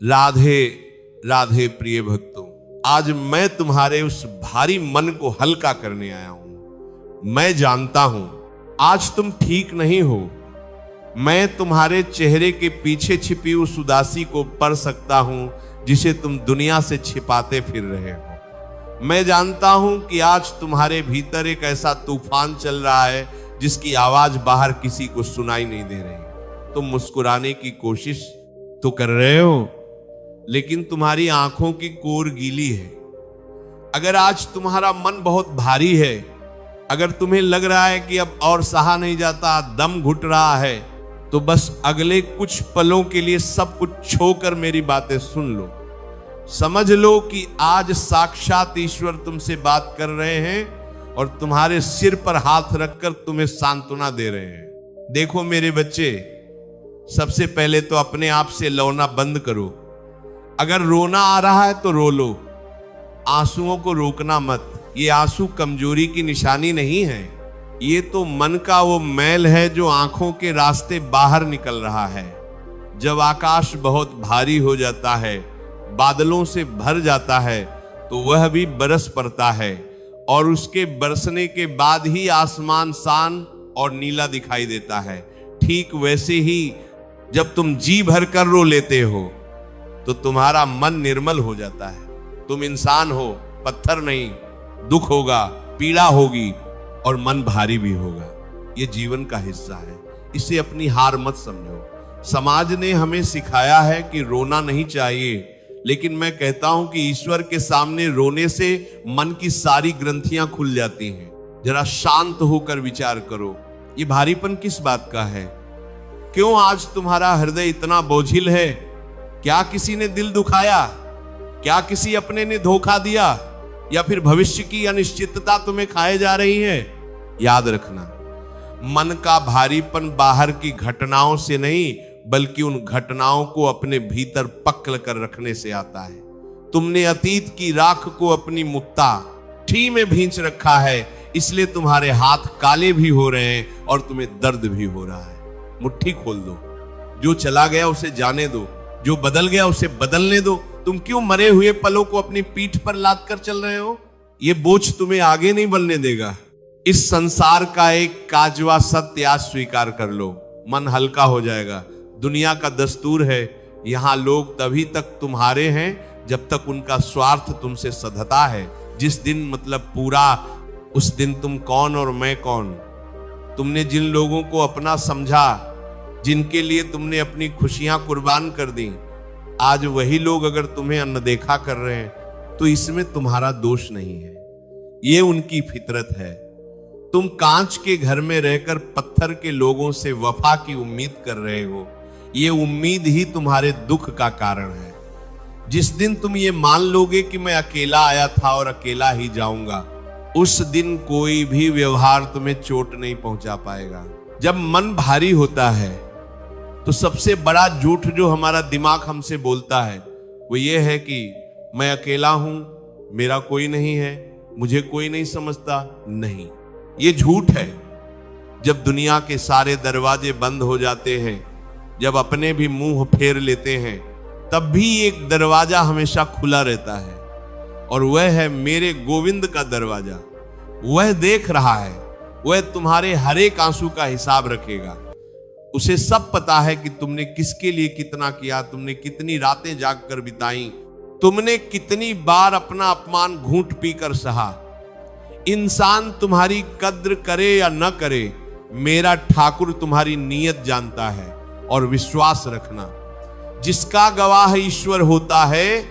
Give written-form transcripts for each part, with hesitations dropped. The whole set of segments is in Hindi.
राधे राधे प्रिय भक्तों, आज मैं तुम्हारे उस भारी मन को हल्का करने आया हूं। मैं जानता हूं आज तुम ठीक नहीं हो। मैं तुम्हारे चेहरे के पीछे छिपी उस उदासी को पढ़ सकता हूं जिसे तुम दुनिया से छिपाते फिर रहे हो। मैं जानता हूं कि आज तुम्हारे भीतर एक ऐसा तूफान चल रहा है जिसकी आवाज बाहर किसी को सुनाई नहीं दे रही। तुम मुस्कुराने की कोशिश तो कर रहे हो, लेकिन तुम्हारी आंखों की कोर गीली है। अगर आज तुम्हारा मन बहुत भारी है, अगर तुम्हें लग रहा है कि अब और सहा नहीं जाता, दम घुट रहा है, तो बस अगले कुछ पलों के लिए सब कुछ छोकर मेरी बातें सुन लो। समझ लो कि आज साक्षात ईश्वर तुमसे बात कर रहे हैं और तुम्हारे सिर पर हाथ रखकर तुम्हें सांत्वना दे रहे हैं। देखो मेरे बच्चे, सबसे पहले तो अपने आप से लौना बंद करो। अगर रोना आ रहा है तो रो लो, आंसुओं को रोकना मत। ये आंसू कमजोरी की निशानी नहीं है, ये तो मन का वो मैल है जो आंखों के रास्ते बाहर निकल रहा है। जब आकाश बहुत भारी हो जाता है, बादलों से भर जाता है, तो वह भी बरस पड़ता है और उसके बरसने के बाद ही आसमान शान और नीला दिखाई देता है। ठीक वैसे ही जब तुम जी भर कर रो लेते हो तो तुम्हारा मन निर्मल हो जाता है। तुम इंसान हो, पत्थर नहीं। दुख होगा, पीड़ा होगी और मन भारी भी होगा। ये जीवन का हिस्सा है, इसे अपनी हार मत समझो। समाज ने हमें सिखाया है कि रोना नहीं चाहिए, लेकिन मैं कहता हूं कि ईश्वर के सामने रोने से मन की सारी ग्रंथियां खुल जाती हैं। जरा शांत होकर विचार करो, ये भारीपन किस बात का है? क्यों आज तुम्हारा हृदय इतना बोझिल है? क्या किसी ने दिल दुखाया? क्या किसी अपने ने धोखा दिया? या फिर भविष्य की अनिश्चितता तुम्हें खाए जा रही है? याद रखना, मन का भारीपन बाहर की घटनाओं से नहीं, बल्कि उन घटनाओं को अपने भीतर पकड़ कर रखने से आता है। तुमने अतीत की राख को अपनी मुट्ठी में भींच रखा है, इसलिए तुम्हारे हाथ काले भी हो रहे हैं और तुम्हें दर्द भी हो रहा है। मुट्ठी खोल दो। जो चला गया उसे जाने दो, जो बदल गया उसे बदलने दो। तुम क्यों मरे हुए पलों को अपनी पीठ पर लाद कर चल रहे हो? ये बोझ तुम्हें आगे नहीं बढ़ने देगा। इस संसार का एक काजवा सत्य आज स्वीकार कर लो, मन हल्का हो जाएगा। दुनिया का दस्तूर है, यहां लोग तभी तक तुम्हारे हैं जब तक उनका स्वार्थ तुमसे सधता है। जिस दिन मतलब पूरा, उस दिन तुम कौन और मैं कौन? तुमने जिन लोगों को अपना समझा, जिनके लिए तुमने अपनी खुशियां कुर्बान कर दी, आज वही लोग अगर तुम्हें अनदेखा कर रहे हैं तो इसमें तुम्हारा दोष नहीं है, ये उनकी फितरत है। तुम कांच के घर में रहकर पत्थर के लोगों से वफा की उम्मीद कर रहे हो, ये उम्मीद ही तुम्हारे दुख का कारण है। जिस दिन तुम ये मान लोगे कि मैं अकेला आया था और अकेला ही जाऊंगा, उस दिन कोई भी व्यवहार तुम्हें चोट नहीं पहुंचा पाएगा। जब मन भारी होता है तो सबसे बड़ा झूठ जो हमारा दिमाग हमसे बोलता है वो ये है कि मैं अकेला हूं, मेरा कोई नहीं है, मुझे कोई नहीं समझता। नहीं, ये झूठ है। जब दुनिया के सारे दरवाजे बंद हो जाते हैं, जब अपने भी मुंह फेर लेते हैं, तब भी एक दरवाजा हमेशा खुला रहता है और वह है मेरे गोविंद का दरवाजा। वह देख रहा है, वह तुम्हारे हर एक आंसू का हिसाब रखेगा। उसे सब पता है कि तुमने किसके लिए कितना किया, तुमने कितनी रातें जागकर बिताई, तुमने कितनी बार अपना अपमान घूंट पीकर सहा। इंसान तुम्हारी कद्र करे या न करे, मेरा ठाकुर तुम्हारी नीयत जानता है। और विश्वास रखना, जिसका गवाह ईश्वर होता है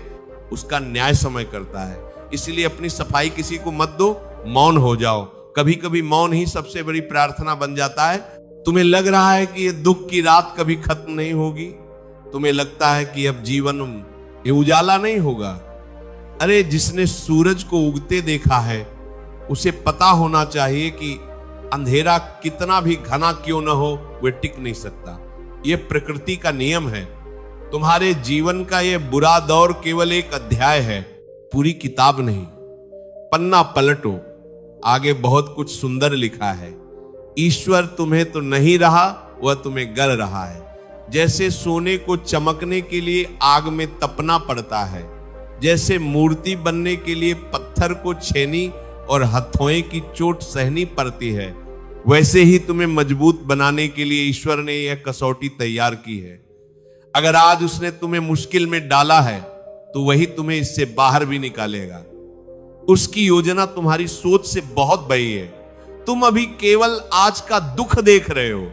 उसका न्याय समय करता है। इसलिए अपनी सफाई किसी को मत दो, मौन हो जाओ। कभी कभी मौन ही सबसे बड़ी प्रार्थना बन जाता है। तुम्हें लग रहा है कि ये दुख की रात कभी खत्म नहीं होगी, तुम्हें लगता है कि अब जीवन ये उजाला नहीं होगा। अरे जिसने सूरज को उगते देखा है उसे पता होना चाहिए कि अंधेरा कितना भी घना क्यों न हो, वह टिक नहीं सकता। ये प्रकृति का नियम है। तुम्हारे जीवन का ये बुरा दौर केवल एक अध्याय है, पूरी किताब नहीं। पन्ना पलटो, आगे बहुत कुछ सुंदर लिखा है। ईश्वर तुम्हें तो नहीं रहा, वह तुम्हें गर रहा है। जैसे सोने को चमकने के लिए आग में तपना पड़ता है, जैसे मूर्ति बनने के लिए पत्थर को छेनी और हथौए की चोट सहनी पड़ती है, वैसे ही तुम्हें मजबूत बनाने के लिए ईश्वर ने यह कसौटी तैयार की है। अगर आज उसने तुम्हें मुश्किल में डाला है तो वही तुम्हें इससे बाहर भी निकालेगा। उसकी योजना तुम्हारी सोच से बहुत बड़ी है। तुम अभी केवल आज का दुख देख रहे हो,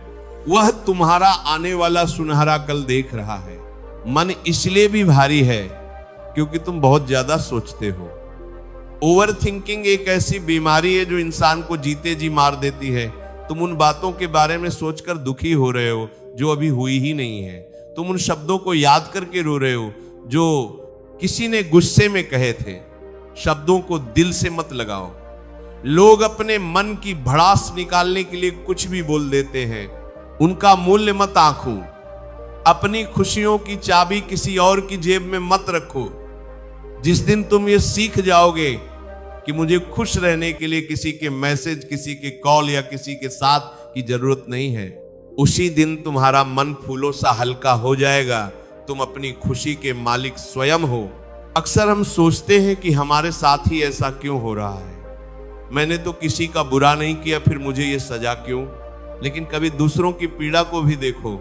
वह तुम्हारा आने वाला सुनहरा कल देख रहा है। मन इसलिए भी भारी है क्योंकि तुम बहुत ज्यादा सोचते हो। ओवर थिंकिंग एक ऐसी बीमारी है जो इंसान को जीते जी मार देती है। तुम उन बातों के बारे में सोचकर दुखी हो रहे हो जो अभी हुई ही नहीं है। तुम उन शब्दों को याद करके रो रहे हो जो किसी ने गुस्से में कहे थे। शब्दों को दिल से मत लगाओ। लोग अपने मन की भड़ास निकालने के लिए कुछ भी बोल देते हैं, उनका मूल्य मत आंको। अपनी खुशियों की चाबी किसी और की जेब में मत रखो। जिस दिन तुम ये सीख जाओगे कि मुझे खुश रहने के लिए किसी के मैसेज, किसी के कॉल या किसी के साथ की जरूरत नहीं है, उसी दिन तुम्हारा मन फूलों सा हल्का हो जाएगा। तुम अपनी खुशी के मालिक स्वयं हो। अक्सर हम सोचते हैं कि हमारे साथ ही ऐसा क्यों हो रहा है, मैंने तो किसी का बुरा नहीं किया, फिर मुझे ये सजा क्यों। लेकिन कभी दूसरों की पीड़ा को भी देखो।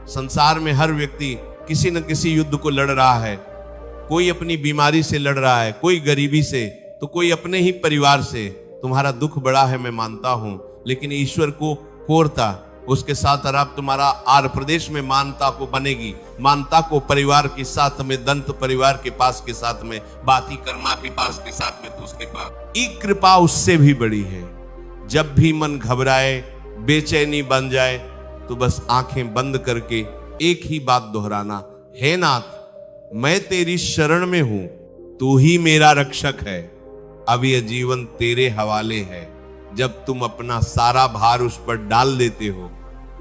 संसार में हर व्यक्ति किसी न किसी युद्ध को लड़ रहा है। कोई अपनी बीमारी से लड़ रहा है, कोई गरीबी से, तो कोई अपने ही परिवार से। तुम्हारा दुख बड़ा है, मैं मानता हूं, लेकिन ईश्वर को कोरता उसके साथ अगर तुम्हारा आर प्रदेश में मानता को बनेगी, मानता को परिवार के साथ में, दंत परिवार के पास के साथ में, बाती कर्मा के पास के साथ में, तो उसके पास एक कृपा उससे भी बड़ी है। जब भी मन घबराए, बेचैनी बन जाए, तो बस आंखें बंद करके एक ही बात दोहराना, हे नाथ मैं तेरी शरण में हूं, तू ही मेरा रक्षक है। अब यह जीवन तेरे हवाले है। जब तुम अपना सारा भार उस पर डाल देते हो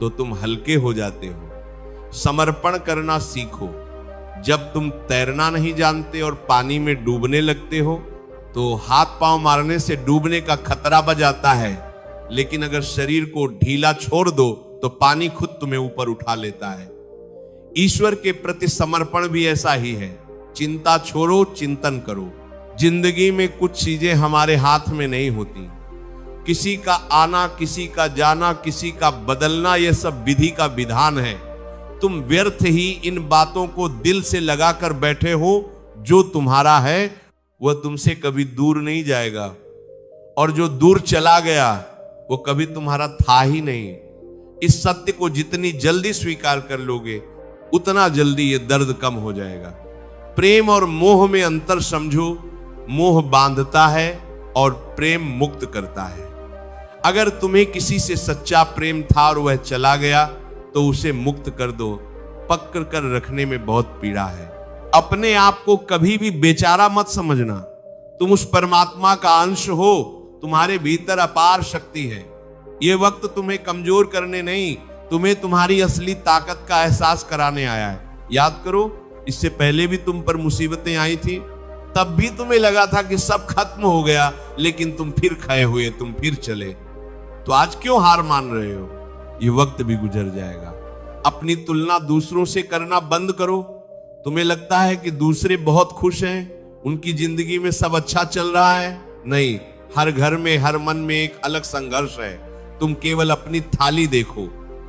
तो तुम हल्के हो जाते हो। समर्पण करना सीखो। जब तुम तैरना नहीं जानते और पानी में डूबने लगते हो तो हाथ पांव मारने से डूबने का खतरा बच जाता है, लेकिन अगर शरीर को ढीला छोड़ दो तो पानी खुद तुम्हें ऊपर उठा लेता है। ईश्वर के प्रति समर्पण भी ऐसा ही है। चिंता छोड़ो, चिंतन करो। जिंदगी में कुछ चीजें हमारे हाथ में नहीं होती। किसी का आना, किसी का जाना, किसी का बदलना, यह सब विधि का विधान है। तुम व्यर्थ ही इन बातों को दिल से लगाकर बैठे हो। जो तुम्हारा है वह तुमसे कभी दूर नहीं जाएगा, और जो दूर चला गया वो कभी तुम्हारा था ही नहीं। इस सत्य को जितनी जल्दी स्वीकार कर लोगे उतना जल्दी ये दर्द कम हो जाएगा। प्रेम और मोह में अंतर समझो। मोह बांधता है और प्रेम मुक्त करता है। अगर तुम्हें किसी से सच्चा प्रेम था और वह चला गया तो उसे मुक्त कर दो। पकड़ कर रखने में बहुत पीड़ा है। अपने आप को कभी भी बेचारा मत समझना। तुम उस परमात्मा का अंश हो। तुम्हारे भीतर अपार शक्ति है। यह वक्त तुम्हें कमजोर करने नहीं, तुम्हें तुम्हारी असली ताकत का एहसास कराने आया है। याद करो, इससे पहले भी तुम पर मुसीबतें आई थी, तब भी तुम्हें लगा था कि सब खत्म हो गया, लेकिन तुम फिर खड़े हुए, तुम फिर चले। तो आज क्यों हार मान रहे हो? ये वक्त भी गुजर जाएगा। अपनी तुलना दूसरों से करना बंद करो। तुम्हें लगता है कि दूसरे बहुत खुश हैं, उनकी जिंदगी में सब अच्छा चल रहा है। नहीं, हर घर में, हर मन में एक अलग संघर्ष है। तुम केवल अपनी थाली देखो।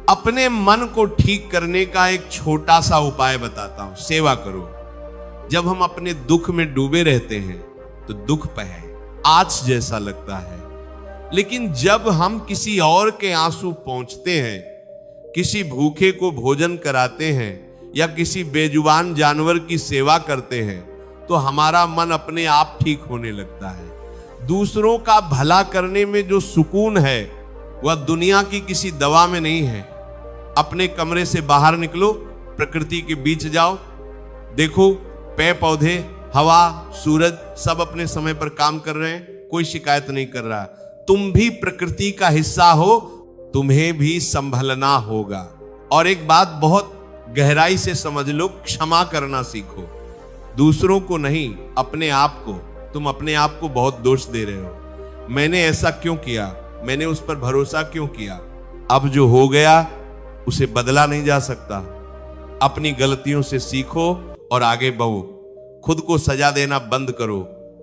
अपने मन को ठीक करने का एक छोटा सा उपाय बताता हूं। सेवा करो। जब हम अपने दुख में डूबे रहते हैं तो दुख पे आँच जैसा लगता है, लेकिन जब हम किसी और के आंसू पहुंचते हैं, किसी भूखे को भोजन कराते हैं या किसी बेजुबान जानवर की सेवा करते हैं, तो हमारा मन अपने आप ठीक होने लगता है। दूसरों का भला करने में जो सुकून है वह दुनिया की किसी दवा में नहीं है। अपने कमरे से बाहर निकलो, प्रकृति के बीच जाओ, देखो पेड़ पौधे, हवा, सूरज सब अपने समय पर काम कर रहे हैं, कोई शिकायत नहीं कर रहा। तुम भी प्रकृति का हिस्सा हो, तुम्हें भी संभलना होगा। और एक बात बहुत गहराई से समझ लो, क्षमा करना सीखो। दूसरों को नहीं, अपने आप को। तुम अपने आप को बहुत दोष दे रहे हो। मैंने ऐसा क्यों किया, मैंने उस पर भरोसा क्यों किया। अब जो हो गया उसे बदला नहीं जा सकता। अपनी गलतियों से सीखो और आगे बढ़ो। खुद को सजा देना बंद करो।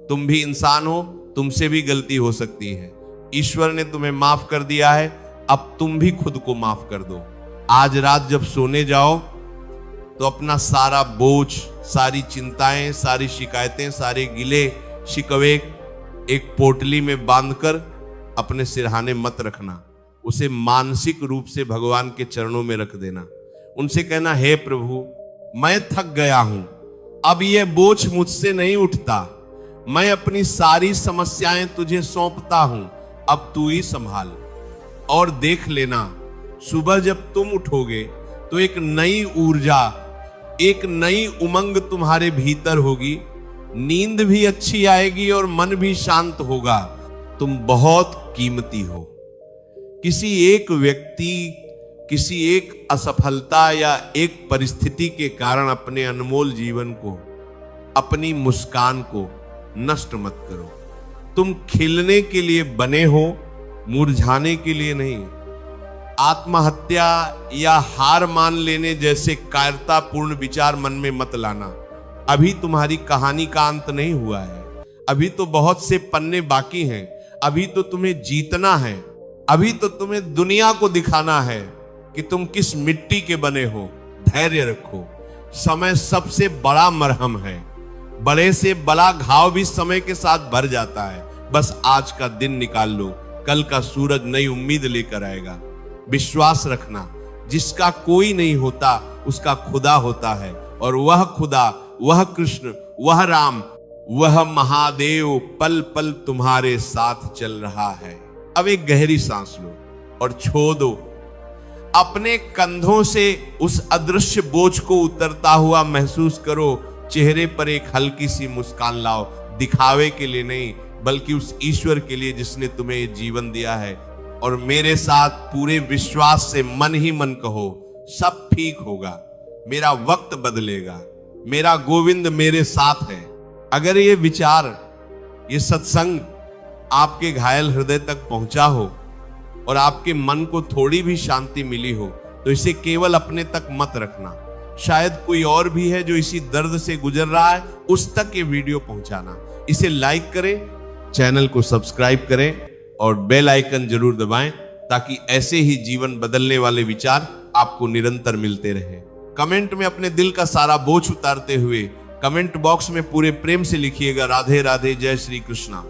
तुम भी इंसान हो, तुमसे भी गलती हो सकती है। ईश्वर ने तुम्हें माफ कर दिया है, अब तुम भी खुद को माफ कर दो। आज रात जब सोने जाओ तो अपना सारा बोझ, सारी चिंताएं, सारी शिकायतें, सारे गिले शिकवे एक पोटली में बांधकर अपने सिरहाने मत रखना। उसे मानसिक रूप से भगवान के चरणों में रख देना। उनसे कहना, हे प्रभु, मैं थक गया हूं, अब यह बोझ मुझसे नहीं उठता। मैं अपनी सारी समस्याएं तुझे सौंपता हूं, अब तू ही संभाल। और देख लेना, सुबह जब तुम उठोगे तो एक नई ऊर्जा, एक नई उमंग तुम्हारे भीतर होगी। नींद भी अच्छी आएगी और मन भी शांत होगा। तुम बहुत कीमती हो। किसी एक व्यक्ति, किसी एक असफलता या एक परिस्थिति के कारण अपने अनमोल जीवन को, अपनी मुस्कान को नष्ट मत करो। तुम खिलने के लिए बने हो, मुरझाने के लिए नहीं। आत्महत्या या हार मान लेने जैसे कायरतापूर्ण विचार मन में मत लाना। अभी तुम्हारी कहानी का अंत नहीं हुआ है। अभी तो बहुत से पन्ने बाकी हैं। अभी तो तुम्हें जीतना है। अभी तो तुम्हें दुनिया को दिखाना है कि तुम किस मिट्टी के बने हो। धैर्य रखो। समय सबसे बड़ा मरहम है। बड़े से बड़ा घाव भी समय के साथ भर जाता है। बस आज का दिन निकाल लो, कल का सूरज नई उम्मीद लेकर आएगा। विश्वास रखना, जिसका कोई नहीं होता उसका खुदा होता है, और वह खुदा, वह कृष्ण, वह राम, वह महादेव पल पल तुम्हारे साथ चल रहा है। अब एक गहरी सांस लो और छोड़ दो। अपने कंधों से उस अदृश्य बोझ को उतरता हुआ महसूस करो। चेहरे पर एक हल्की सी मुस्कान लाओ, दिखावे के लिए नहीं, बल्कि उस ईश्वर के लिए जिसने तुम्हें ये जीवन दिया है। और मेरे साथ पूरे विश्वास से मन ही मन कहो, सब ठीक होगा, मेरा वक्त बदलेगा, मेरा गोविंद मेरे साथ है। अगर ये विचार, ये सत्संग आपके घायल हृदय तक पहुंचा हो और आपके मन को थोड़ी भी शांति मिली हो, तो इसे केवल अपने तक मत रखना। शायद कोई और भी है जो इसी दर्द से गुजर रहा है, उस तक ये वीडियो पहुंचाना। इसे लाइक करें, चैनल को सब्सक्राइब करें और बेल आइकन जरूर दबाएं, ताकि ऐसे ही जीवन बदलने वाले विचार आपको निरंतर मिलते रहे। कमेंट में अपने दिल का सारा बोझ उतारते हुए कमेंट बॉक्स में पूरे प्रेम से लिखिएगा, राधे राधे, जय श्री कृष्णा।